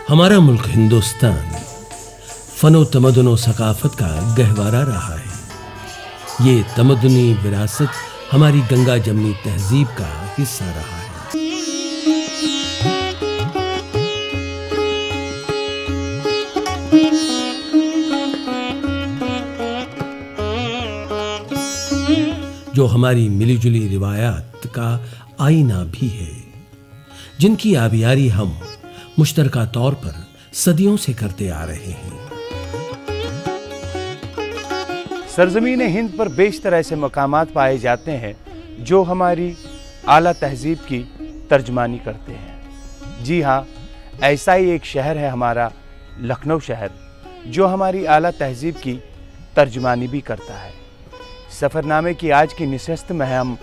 हमारा मुल्क हिंदुस्तान फनो तमदुन सकाफत का गहवारा रहा है। ये तमदुनी विरासत हमारी गंगा जमनी तहजीब का हिस्सा रहा है। जो हमारी मिलीजुली रिवायात का आईना भी है, जिनकी आबियारी हम मुश्तरका तौर पर सदियों से करते आ रहे हैं। सरजमीन हिंद पर बेशतर ऐसे मकामात पाए जाते हैं जो हमारी आला तहजीब की तर्जमानी करते हैं। जी हाँ, ऐसा ही एक शहर है हमारा लखनऊ शहर, जो हमारी आला तहजीब की तर्जमानी भी करता है। सफ़रनामे की आज की नशिस्त में हम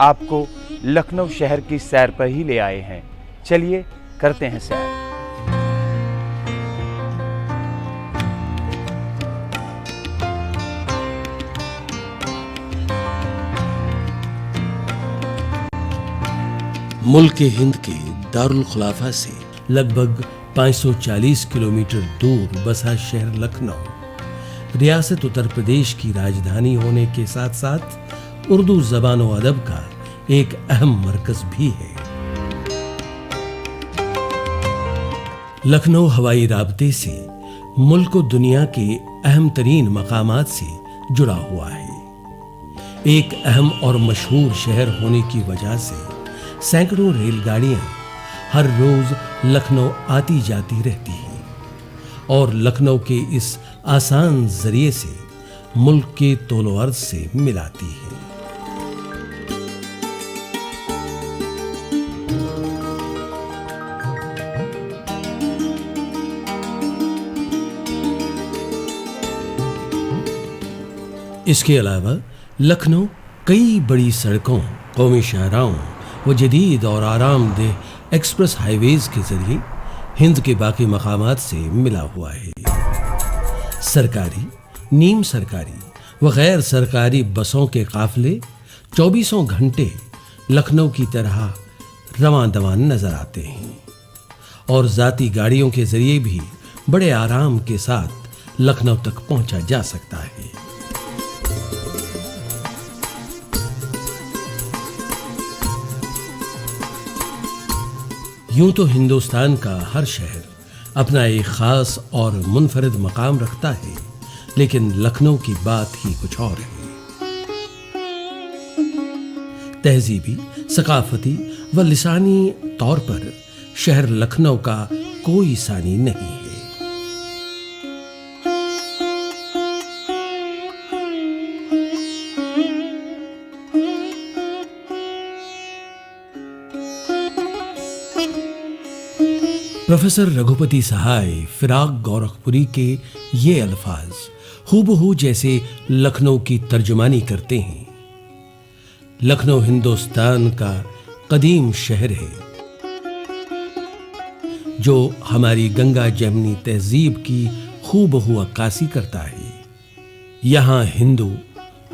आपको लखनऊ शहर की सैर पर ही ले आए हैं। चलिए करते हैं सैर। मुल्क हिंद के दारुल खुलाफा से लगभग 540 किलोमीटर दूर बसा शहर लखनऊ रियासत उत्तर प्रदेश की राजधानी होने के साथ साथ उर्दू ज़बान व अदब का एक अहम मरकज भी है। लखनऊ हवाई राब्ते से मुल्क और दुनिया के अहम तरीन मकामात से जुड़ा हुआ है। एक अहम और मशहूर शहर होने की वजह से सैकड़ों रेलगाड़ियां हर रोज लखनऊ आती जाती रहती हैं और लखनऊ के इस आसान जरिए से मुल्क के तौलो अर्ज से मिलाती है। इसके अलावा लखनऊ कई बड़ी सड़कों, कौमी शाहराहों व जदीद और आरामदेह एक्सप्रेस हाईवेज के जरिए हिंद के बाकी मकामात से मिला हुआ है। सरकारी, नीम सरकारी व गैर सरकारी बसों के काफिले 24 घंटे लखनऊ की तरह रवां दवां नजर आते हैं और जाती गाड़ियों के जरिए भी बड़े आराम के साथ लखनऊ तक पहुंचा जा सकता है। यूं तो हिंदुस्तान का हर शहर अपना एक खास और मुनफरिद मकाम रखता है, लेकिन लखनऊ की बात ही कुछ और है। तहजीबी, सकाफती व लिसानी तौर पर शहर लखनऊ का कोई सानी नहीं है। प्रोफेसर रघुपति सहाय फिराक गोरखपुरी के ये अल्फाज हूबहू जैसे लखनऊ की तर्जुमानी करते हैं। लखनऊ हिंदुस्तान का कदीम शहर है जो हमारी गंगा जमनी तहजीब की हूबहू अक्कासी करता है। यहाँ हिंदू,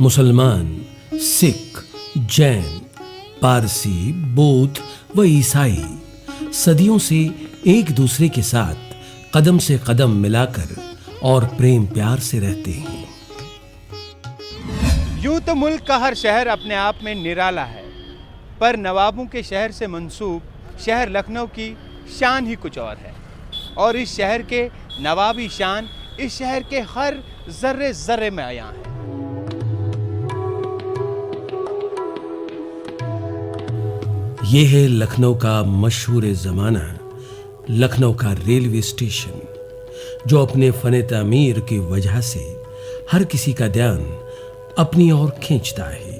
मुसलमान, सिख, जैन, पारसी, बौद्ध व ईसाई सदियों से एक दूसरे के साथ कदम से कदम मिलाकर और प्रेम प्यार से रहते हैं। यूं तो मुल्क का हर शहर अपने आप में निराला है, पर नवाबों के शहर से मंसूब शहर लखनऊ की शान ही कुछ और है। और इस शहर के नवाबी शान इस शहर के हर जर्रे जर्रे में आया है। यह है लखनऊ का मशहूर ज़माना लखनऊ का रेलवे स्टेशन, जो अपने फन तामीर की वजह से हर किसी का ध्यान अपनी ओर खींचता है।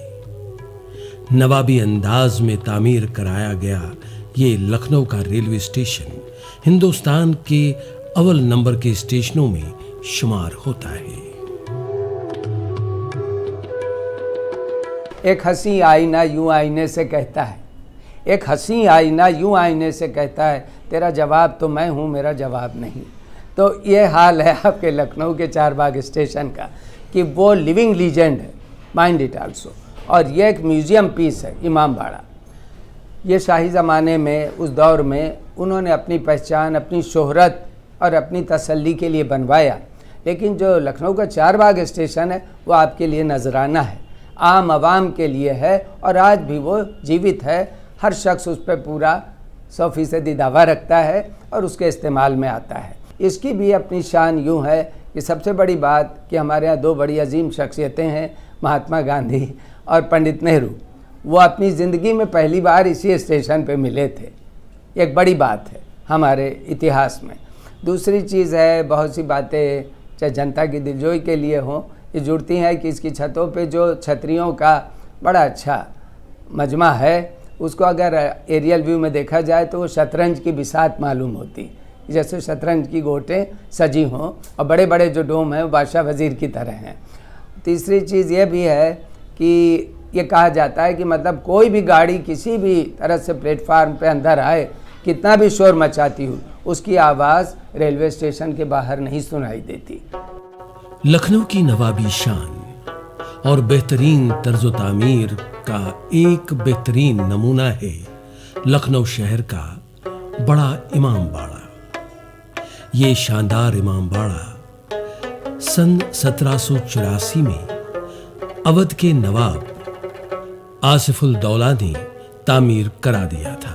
नवाबी अंदाज में तामीर कराया गया ये लखनऊ का रेलवे स्टेशन हिंदुस्तान के अव्वल नंबर के स्टेशनों में शुमार होता है। एक हंसी आईना यूं आईने से कहता है, एक हंसी आईना यूं आईने से कहता है, तेरा जवाब तो मैं हूँ, मेरा जवाब नहीं। तो ये हाल है आपके लखनऊ के चारबाग स्टेशन का कि वो लिविंग लीजेंड है, माइंड इट आल्सो। और ये एक म्यूज़ियम पीस है, इमाम बाड़ा। ये शाही ज़माने में, उस दौर में उन्होंने अपनी पहचान, अपनी शोहरत और अपनी तसल्ली के लिए बनवाया। लेकिन जो लखनऊ का चारबाग स्टेशन है वो आपके लिए नजराना है, आम आवाम के लिए है, और आज भी वो जीवित है। हर शख्स उस पर पूरा 100% दावा रखता है और उसके इस्तेमाल में आता है। इसकी भी अपनी शान यूँ है कि सबसे बड़ी बात कि हमारे यहाँ 2 बड़ी अजीम शख्सियतें हैं, महात्मा गांधी और पंडित नेहरू। वो अपनी ज़िंदगी में पहली बार इसी स्टेशन पे मिले थे, एक बड़ी बात है हमारे इतिहास में। दूसरी चीज़ है, बहुत सी बातें चाहे जनता की दिलजोई के लिए हों, ये जुड़ती हैं कि इसकी छतों पे जो छतरियों का बड़ा अच्छा मजमा है, उसको अगर एरियल व्यू में देखा जाए तो वो शतरंज की बिसात मालूम होती, जैसे शतरंज की गोटें सजी हों, और बड़े बड़े जो डोम हैं वो बादशाह वज़ीर की तरह हैं। तीसरी चीज़ ये भी है कि ये कहा जाता है कि मतलब कोई भी गाड़ी किसी भी तरह से प्लेटफार्म पे अंदर आए, कितना भी शोर मचाती हो, उसकी आवाज़ रेलवे स्टेशन के बाहर नहीं सुनाई देती। लखनऊ की नवाबी शान और बेहतरीन तर्ज तामीर का एक बेहतरीन नमूना है लखनऊ शहर का बड़ा इमाम बाड़ा। ये शानदार इमाम बाड़ा सन 1784 में अवध के नवाब आसिफुल दौला ने तामीर करा दिया था।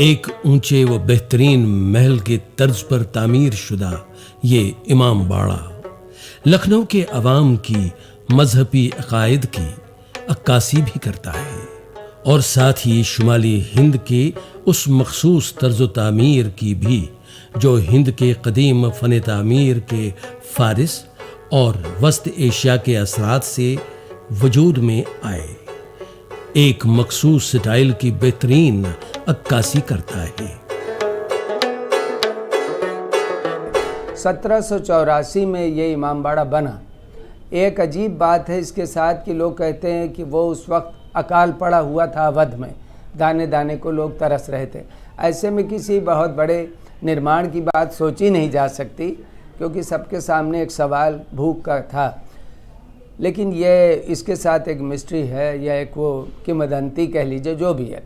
एक ऊंचे व बेहतरीन महल के तर्ज पर तामीर शुदा ये इमाम बाड़ा लखनऊ के अवाम की मजहबी अकायद की अक्कासी भी करता है, और साथ ही शुमाली हिंद के उस मखसूस तर्ज तामीर की भी जो हिंद के कदीम फ़न तामीर के फारिस और वस्त एशिया के असरात से वजूद में आए, एक मखसूस स्टाइल की बेहतरीन अक्कासी करता है। 1784 में ये इमामबाड़ा बना। एक अजीब बात है इसके साथ कि लोग कहते हैं कि वो उस वक्त अकाल पड़ा हुआ था अवध में, दाने दाने को लोग तरस रहे थे। ऐसे में किसी बहुत बड़े निर्माण की बात सोची नहीं जा सकती, क्योंकि सबके सामने एक सवाल भूख का था। लेकिन ये इसके साथ एक मिस्ट्री है, या एक वो किंवदंती कह लीजिए, जो भी है।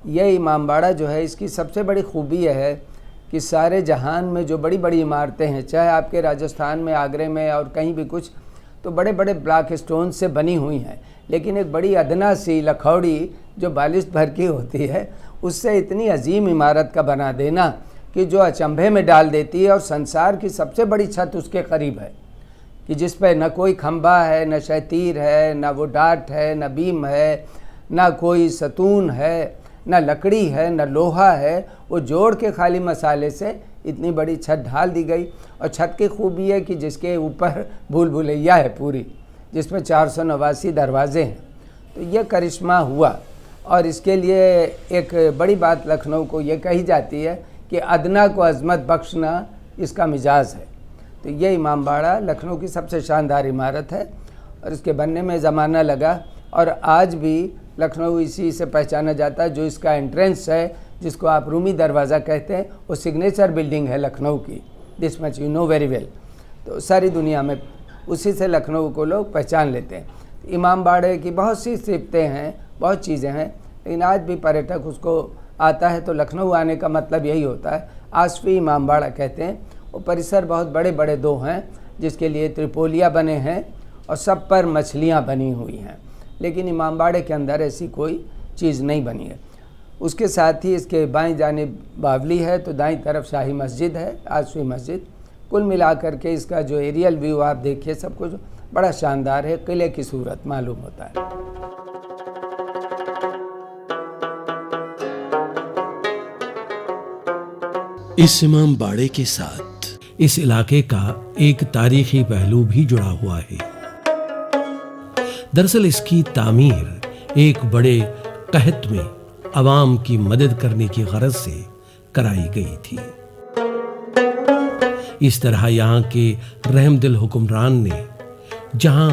ये इमामबाड़ा जो है, इसकी सबसे बड़ी खूबी यह है कि सारे जहान में जो बड़ी बड़ी इमारतें हैं, चाहे आपके राजस्थान में, आगरे में और कहीं भी कुछ, तो बड़े बड़े ब्लॉक स्टोन से बनी हुई हैं। लेकिन एक बड़ी अदना सी लखौड़ी जो बालिश भर की होती है, उससे इतनी अजीम इमारत का बना देना कि जो अचंभे में डाल देती है। और संसार की सबसे बड़ी छत उसके करीब है कि जिस पर न कोई खंभा है, न शतीर है, न वो डाट है, न बीम है, न कोई सतून है, न लकड़ी है, न लोहा है। वो जोड़ के खाली मसाले से इतनी बड़ी छत ढाल दी गई। और छत की खूबी है कि जिसके ऊपर भूल भुलैया है पूरी, जिसमें 489 दरवाजे हैं। तो ये करिश्मा हुआ। और इसके लिए एक बड़ी बात लखनऊ को ये कही जाती है कि अदना को अजमत बख्शना इसका मिजाज है। तो ये इमामबाड़ा लखनऊ की सबसे शानदार इमारत है, और इसके बनने में ज़माना लगा। और आज भी लखनऊ इसी से पहचाना जाता है। जो इसका एंट्रेंस है, जिसको आप रूमी दरवाज़ा कहते हैं, वो सिग्नेचर बिल्डिंग है लखनऊ की, this much you know very well. तो सारी दुनिया में उसी से लखनऊ को लोग पहचान लेते हैं। इमामबाड़े की बहुत सी सिफतें हैं, बहुत चीज़ें हैं, लेकिन आज भी पर्यटक उसको आता है तो लखनऊ आने का मतलब यही होता है। आसफी इमामबाड़ा कहते हैं। वो परिसर बहुत बड़े बड़े 2 हैं, जिसके लिए त्रिपोलिया बने हैं और सब पर मछलियाँ बनी हुई हैं। लेकिन इमामबाड़े के अंदर ऐसी कोई चीज़ नहीं बनी है। उसके साथ ही इसके बाएं जानिब बावली है, तो दाईं तरफ शाही मस्जिद है, आसफी मस्जिद। कुल मिलाकर के इसका जो एरियल व्यू आप देखिए, सब कुछ बड़ा शानदार है, किले की सूरत मालूम होता है। इस इमामबाड़े के साथ इस इलाके का एक तारीखी पहलू भी जुड़ा हुआ है। दरअसल इसकी तामीर एक बड़े कहत में अवाम की मदद करने की गरज से कराई गई थी। इस तरह यहाँ के रहमदिल हुक्मरान ने जहाँ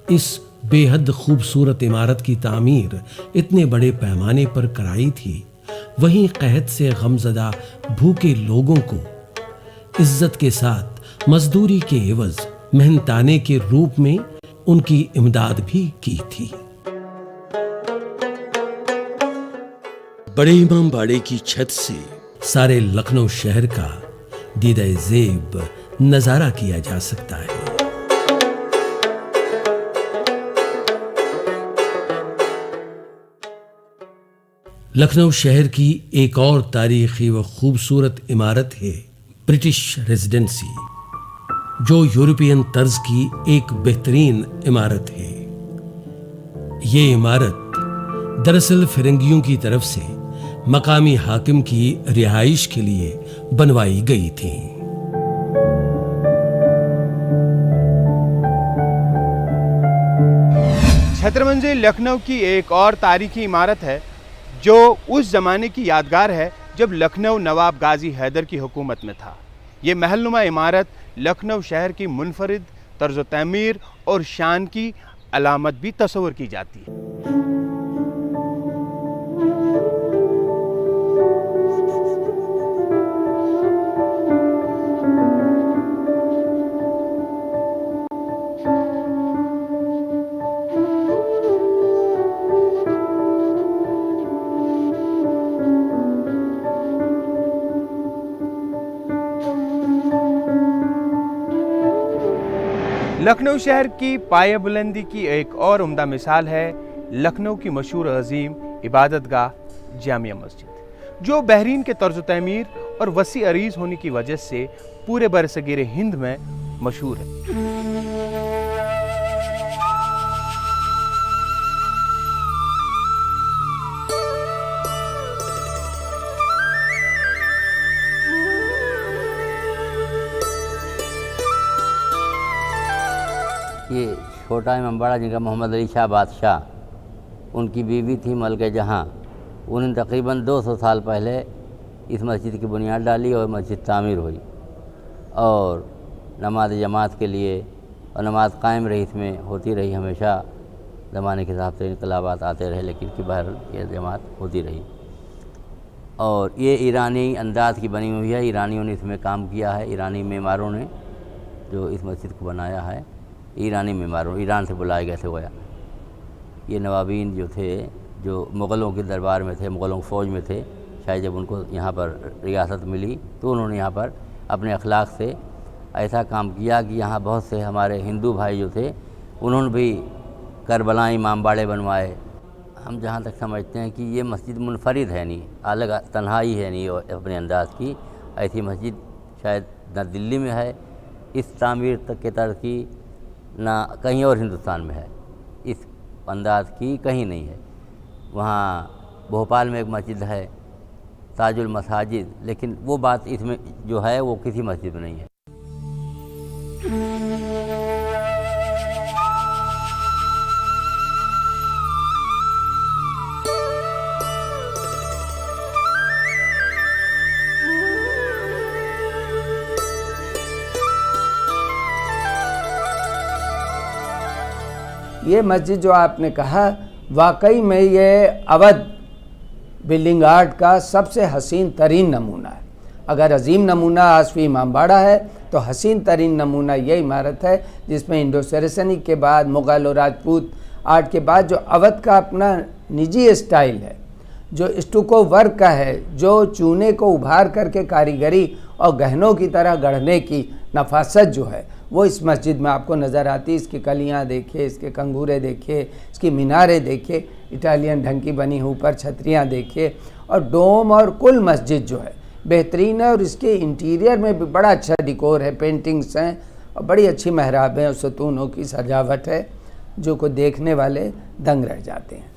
इस बेहद खूबसूरत इमारत की तामीर इतने बड़े पैमाने पर कराई थी, वहीं कहत से गमज़दा भूखे लोगों को इज्जत के साथ मजदूरी के एवज मेहनताने के रूप में उनकी इमदाद भी की थी। बड़े इमामबाड़े की छत से सारे लखनऊ शहर का दीदाए ज़ेब नजारा किया जा सकता है। लखनऊ शहर की एक और तारीखी व खूबसूरत इमारत है ब्रिटिश रेजिडेंसी, जो यूरोपियन तर्ज की एक बेहतरीन इमारत है। ये इमारत दरअसल फिरंगियों की तरफ से मकामी हाकिम की रिहाइश के लिए बनवाई गई थी। छत्रमंजिल लखनऊ की एक और तारीखी इमारत है जो उस जमाने की यादगार है जब लखनऊ नवाब गाजी हैदर की हुकूमत में था। ये महलनुमा इमारत लखनऊ शहर की मुनफरिद तर्ज तमीर और शान की अलामत भी तस्वर की जाती है। लखनऊ शहर की पाया बुलंदी की एक और उम्दा मिसाल है लखनऊ की मशहूर अजीम इबादतगाह जामिया मस्जिद, जो बहरीन के तर्ज तमीर और वसी अरीज होने की वजह से पूरे बरसगीर हिंद में मशहूर है। ये छोटा इमामबाड़ा जिनका मोहम्मद अली शाह बादशाह, उनकी बीवी थी मलके जहाँ। उन्होंने तकरीबन 200 साल पहले इस मस्जिद की बुनियाद डाली और मस्जिद तामीर हुई और नमाज जमात के लिए और नमाज कायम रही, इसमें होती रही। हमेशा ज़माने के हिसाब से इनकलाबात आते रहे, लेकिन की बहर ये जमात होती रही। और ये ईरानी अंदाज़ की बनी हुई है, ईरानियों ने इसमें काम किया है। ईरानी मेमारों ने जो इस मस्जिद को बनाया है, ईरानी मेमारों, ईरान से बुलाए गए थे गोया। ये नवाबीन जो थे, जो मुग़लों के दरबार में थे, मुग़लों की फ़ौज में थे, शायद जब उनको यहाँ पर रियासत मिली तो उन्होंने यहाँ पर अपने अखलाक से ऐसा काम किया कि यहाँ बहुत से हमारे हिंदू भाई जो थे, उन्होंने भी करबलाई इमामबाड़े बनवाए। हम जहाँ तक समझते हैं कि ये मस्जिद मुनफरिद है, नहीं अलग तन्हाई है, नहीं अपने अंदाज़ की। ऐसी मस्जिद शायद न दिल्ली में है इस तामीर तक के तरह की, ना कहीं और हिंदुस्तान में है इस अंदाज की, कहीं नहीं है। वहाँ भोपाल में एक मस्जिद है ताजुल मसाजिद, लेकिन वो बात इसमें जो है वो किसी मस्जिद में नहीं है। ये मस्जिद जो आपने कहा, वाकई में ये अवध बिल्डिंग आर्ट का सबसे हसीन तरीन नमूना है। अगर अजीम नमूना आसफी इमामबाड़ा है तो हसीन तरीन नमूना ये इमारत है जिसमें इंडो सरेसनी के बाद, मुग़ल और राजपूत आर्ट के बाद जो अवध का अपना निजी स्टाइल है, जो स्टुको वर्क का है, जो चूने को उभार करके कारीगरी और गहनों की तरह गढ़ने की नफासत जो है, वो इस मस्जिद में आपको नज़र आती है। इसकी कलियाँ देखिए, इसके कंगूरे देखिए, इसकी मीनारें देखिए, इटालियन ढंग की बनी ऊपर छतरियाँ देखिए, और डोम और कुल मस्जिद जो है बेहतरीन है। और इसके इंटीरियर में भी बड़ा अच्छा डिकोर है, पेंटिंग्स हैं और बड़ी अच्छी महराबें और सतूनों की सजावट है, जो को देखने वाले दंग रह जाते हैं।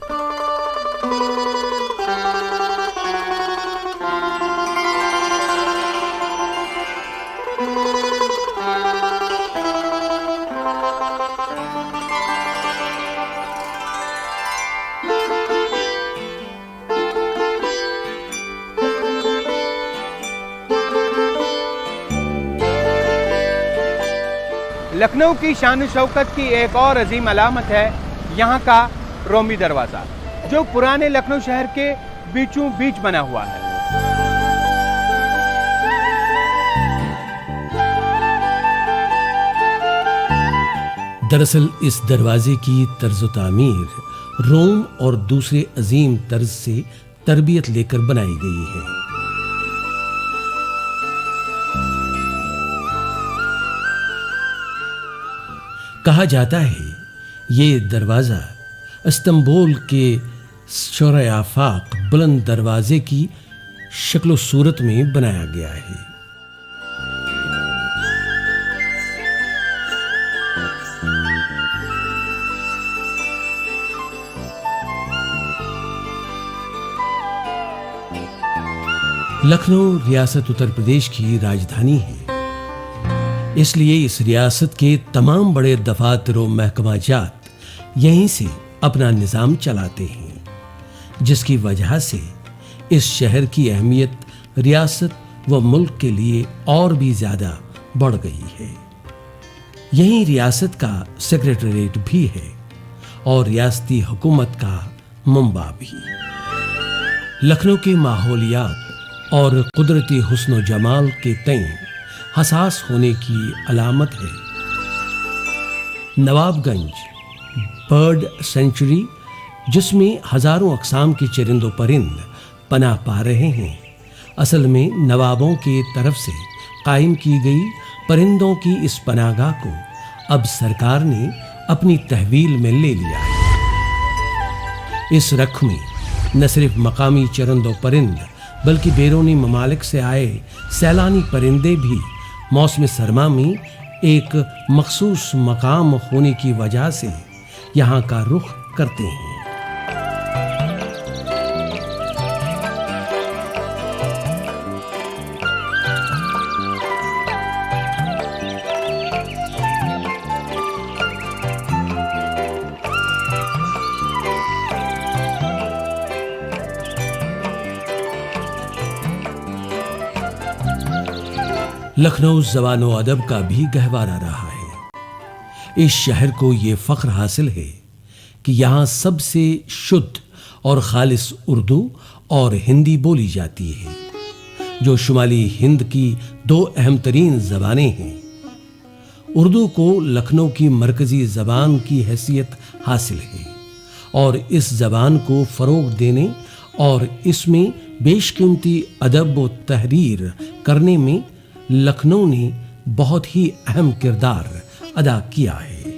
लखनऊ की शान शौकत की एक और अजीम अलामत है यहाँ का रोमी दरवाज़ा, जो पुराने लखनऊ शहर के बीचों बीच बना हुआ है। दरअसल इस दरवाजे की तर्ज तामीर रोम और दूसरे अजीम तर्ज से तरबियत लेकर बनाई गई है। कहा जाता है ये दरवाज़ा इस्तांबुल के शोरे आफाक बुलंद दरवाजे की शक्ल सूरत में बनाया गया है। लखनऊ रियासत उत्तर प्रदेश की राजधानी है, इसलिए इस रियासत के तमाम बड़े दफातर व महकमाजात यहीं से अपना निज़ाम चलाते हैं, जिसकी वजह से इस शहर की अहमियत रियासत व मुल्क के लिए और भी ज़्यादा बढ़ गई है। यहीं रियासत का सेक्रेटरीट भी है और रियासती हुकूमत का मंबा भी। लखनऊ के माहौलियात और कुदरती हुस्न व जमाल के तय हसास होने की अलामत है। नवाबगंज बर्ड सेंचुरी, जिसमें हजारों अक़साम के चरिंदो परिंद पनाह पा रहे हैं, असल में नवाबों के तरफ से कायम की गई परिंदों की इस पनाहगाह को अब सरकार ने अपनी तहवील में ले लिया है। इस रख में न सिर्फ मकामी चरिंदो परिंद बल्कि बैरूनी ममालिक से आए सैलानी परिंदे भी मौसम सरमा में एक मखसूस मकाम होने की वजह से यहाँ का रुख करते हैं। लखनऊ ज़बान व अदब का भी गहवारा रहा है। इस शहर को ये फ़ख्र हासिल है कि यहाँ सबसे शुद्ध और खालिस उर्दू और हिंदी बोली जाती है, जो शुमाली हिंद की दो अहम तरीन ज़बानें हैं। उर्दू को लखनऊ की मरकज़ी ज़बान की हैसियत हासिल है और इस ज़बान को फ़रोग़ देने और इसमें बेशकीमती अदब व तहरीर करने में लखनऊ ने बहुत ही अहम किरदार अदा किया है।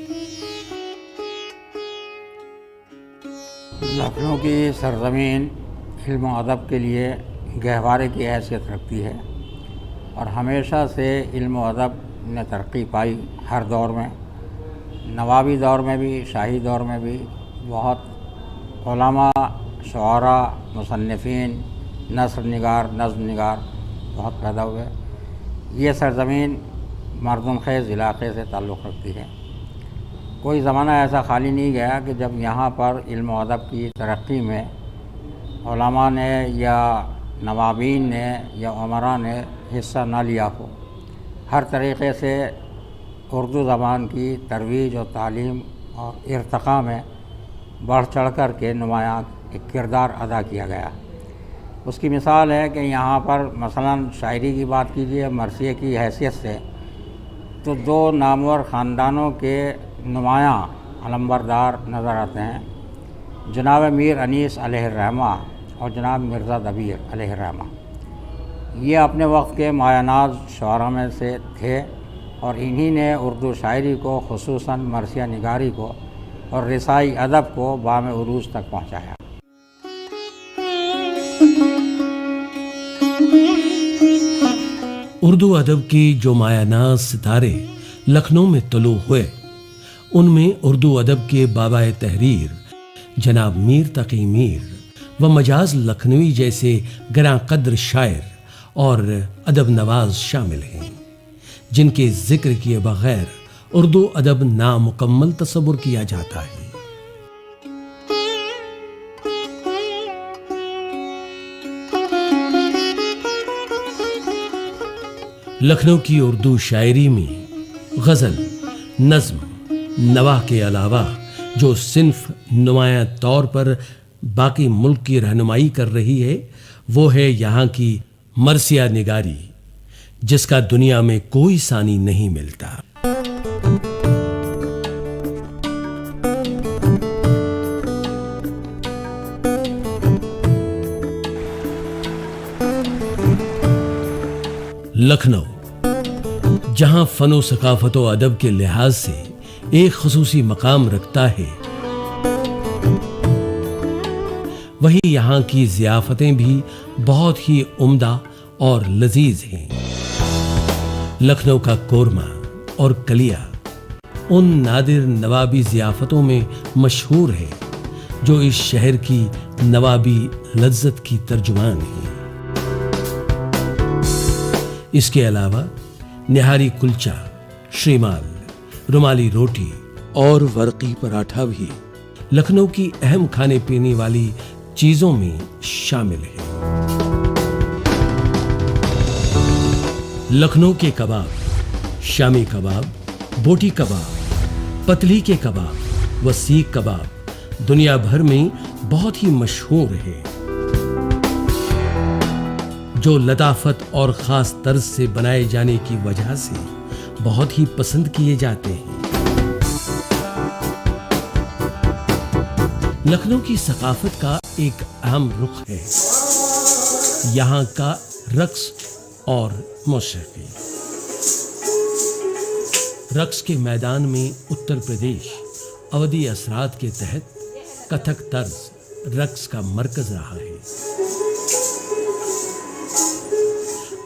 लखनऊ की सरजमीन इल्म व अदब के लिए गहवारे की हैसियत रखती है और हमेशा से इल्म व अदब ने तरक्की पाई। हर दौर में, नवाबी दौर में भी, शाही दौर में भी बहुत उलमा, शुआरा, मुसन्निफ़ीन, नस्र निगार, नज़्म निगार बहुत पैदा हुए। ये सरज़मीन मरदूम ख़ेज़ इलाक़े से ताल्लुक़ रखती है। कोई ज़माना ऐसा खाली नहीं गया कि जब यहाँ पर इल्म व अदब की तरक्की में उलमा ने या नवाबीन ने या उमरा ने हिस्सा न लिया हो। हर तरीक़े से उर्दू ज़बान की तरवीज और तालीम और इर्तिक़ा में बढ़ चढ़ कर के नुमायाँ एक किरदार अदा किया गया। उसकी मिसाल है कि यहाँ पर मसलन शायरी की बात कीजिए, मरसिए की हैसियत से, तो दो नामवर ख़ानदानों के नुमायाँ अलंबरदार नज़र आते हैं, जनाब मीर अनीस अलैहिर्रहमा और जनाब मिर्ज़ा दबीर अलैहिर्रहमा। ये अपने वक्त के मायानाज़ शुआरा में से थे और इन्हीं ने उर्दू शायरी को, खुसूसन मरसिया निगारी को और रिसाई अदब को बाम उरूज तक पहुँचाया। उर्दू अदब के जो मायानाज़ सितारे लखनऊ में तलू हुए, उनमें उर्दू अदब के बाबाए तहरीर जनाब मीर तकी मीर व मजाज लखनवी जैसे गरां कद्र शायर और अदब नवाज शामिल हैं, जिनके जिक्र किए बगैर उर्दू अदब नामुकम्मल तस्वुर किया जाता है। लखनऊ की उर्दू शायरी में गज़ल, नज़्म, नवाह के अलावा जो सिन्फ नुमायां तौर पर बाकी मुल्क की रहनुमाई कर रही है, वो है यहाँ की मरसिया निगारी, जिसका दुनिया में कोई सानी नहीं मिलता। लखनऊ, जहां फनो सकाफत व अदब के लिहाज से एक खसूसी मकाम रखता है, वहीं यहाँ की ज़ियाफ़तें भी बहुत ही उम्दा और लजीज हैं। लखनऊ का कोरमा और कलिया उन नादिर नवाबी ज़ियाफ़तों में मशहूर है जो इस शहर की नवाबी लज्जत की तर्जुमान है। इसके अलावा निहारी कुलचा, श्रीमाल, रुमाली रोटी और वर्की पराठा भी लखनऊ की अहम खाने पीने वाली चीजों में शामिल है। लखनऊ के कबाब, शामी कबाब, बोटी कबाब, पतली के कबाब व सीख कबाब दुनिया भर में बहुत ही मशहूर है, जो लताफत और खास तर्ज से बनाए जाने की वजह से बहुत ही पसंद किए जाते हैं। लखनऊ की सकाफत का एक अहम रुख है यहाँ का रक्स और मौसीकी। रक्स के मैदान में उत्तर प्रदेश अवधी असरात के तहत कथक तर्ज रक्स का मरकज रहा है।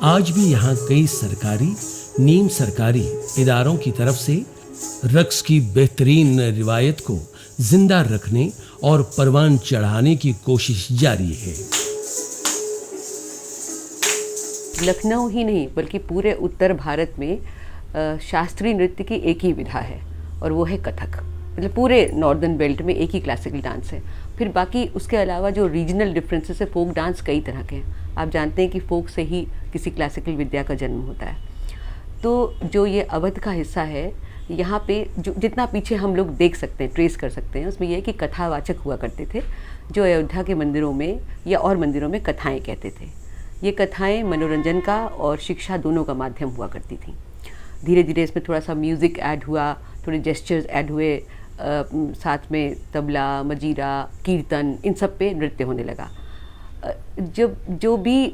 आज भी यहाँ कई सरकारी, नीम सरकारी इदारों की तरफ से रक्स की बेहतरीन रिवायत को जिंदा रखने और परवान चढ़ाने की कोशिश जारी है। लखनऊ ही नहीं बल्कि पूरे उत्तर भारत में शास्त्रीय नृत्य की एक ही विधा है और वो है कथक। मतलब पूरे नॉर्दर्न बेल्ट में एक ही क्लासिकल डांस है। फिर बाकी उसके अलावा जो रीजनल डिफरेंसेस है, फोक डांस कई तरह के हैं। आप जानते हैं कि फोक से ही किसी क्लासिकल विद्या का जन्म होता है। तो जो ये अवध का हिस्सा है, यहाँ पे जो जितना पीछे हम लोग देख सकते हैं, ट्रेस कर सकते हैं, उसमें यह है कि कथावाचक हुआ करते थे जो अयोध्या के मंदिरों में या और मंदिरों में कथाएं कहते थे। ये कथाएं मनोरंजन का और शिक्षा दोनों का माध्यम हुआ करती थी। धीरे धीरे इसमें थोड़ा सा म्यूज़िक ऐड हुआ, थोड़े जेस्चर्स ऐड हुए, साथ में तबला, मजीरा, कीर्तन, इन सब पे नृत्य होने लगा। जब जो भी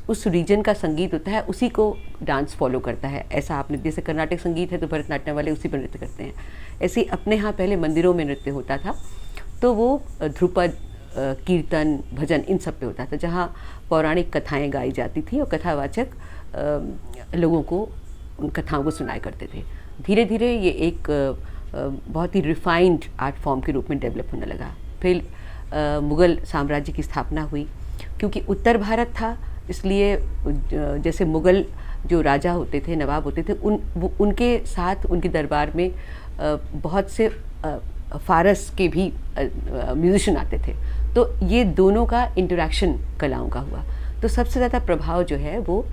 उस रीजन का संगीत होता है उसी को डांस फॉलो करता है। ऐसा आपने, जैसे कर्नाटक संगीत है तो भरतनाट्यम वाले उसी पर नृत्य करते हैं। ऐसे ही अपने यहाँ पहले मंदिरों में नृत्य होता था तो वो ध्रुपद, कीर्तन, भजन इन सब पे होता था, जहाँ पौराणिक कथाएं गाई जाती थी और कथावाचक लोगों को उन कथाओं को सुनाया करते थे। धीरे धीरे ये एक बहुत ही रिफाइंड आर्ट फॉर्म के रूप में डेवलप होने लगा। फिर मुग़ल साम्राज्य की स्थापना हुई। क्योंकि उत्तर भारत था इसलिए जैसे मुग़ल जो राजा होते थे, नवाब होते थे, उनके साथ उनके दरबार में बहुत से फ़ारस के भी म्यूजिशियन आते थे। तो ये दोनों का इंटरेक्शन कलाओं का हुआ। तो सबसे ज़्यादा प्रभाव जो है वो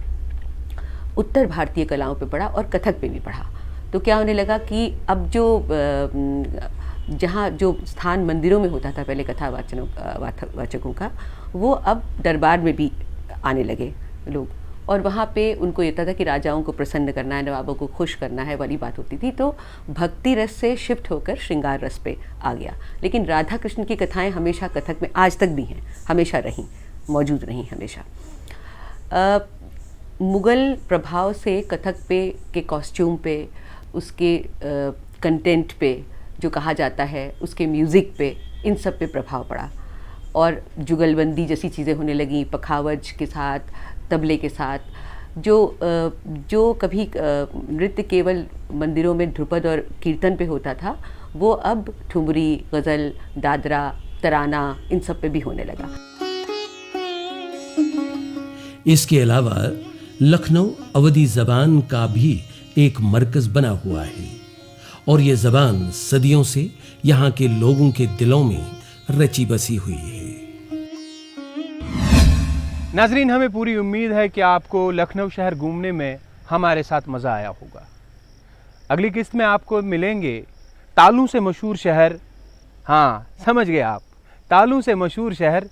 उत्तर भारतीय कलाओं पे पड़ा और कथक पे भी पड़ा। तो क्या होने लगा कि अब जो जहाँ जो स्थान मंदिरों में होता था पहले कथावाचकों का, वो अब दरबार में भी आने लगे लोग। और वहाँ पे उनको ये था कि राजाओं को प्रसन्न करना है, नवाबों को खुश करना है वाली बात होती थी। तो भक्ति रस से शिफ्ट होकर श्रृंगार रस पे आ गया। लेकिन राधा कृष्ण की कथाएं हमेशा कथक में आज तक भी हैं, हमेशा रहीं, मौजूद रहीं हमेशा। मुग़ल प्रभाव से कथक पे के कॉस्ट्यूम पे, उसके कंटेंट पे जो कहा जाता है, उसके म्यूज़िक पे, इन सब पे प्रभाव पड़ा। और जुगलबंदी जैसी चीज़ें होने लगी, पखावज के साथ, तबले के साथ। जो कभी नृत्य केवल मंदिरों में ध्रुपद और कीर्तन पे होता था, वो अब ठुमरी, गज़ल, दादरा, तराना, इन सब पे भी होने लगा। इसके अलावा लखनऊ अवधी ज़बान का भी एक मरकज़ बना हुआ है और ये ज़बान सदियों से यहाँ के लोगों के दिलों में रची बसी हुई है। नाजरीन, हमें पूरी उम्मीद है कि आपको लखनऊ शहर घूमने में हमारे साथ मज़ा आया होगा। अगली किस्त में आपको मिलेंगे तालों से मशहूर शहर, हाँ समझ गए आप, तालों से मशहूर शहर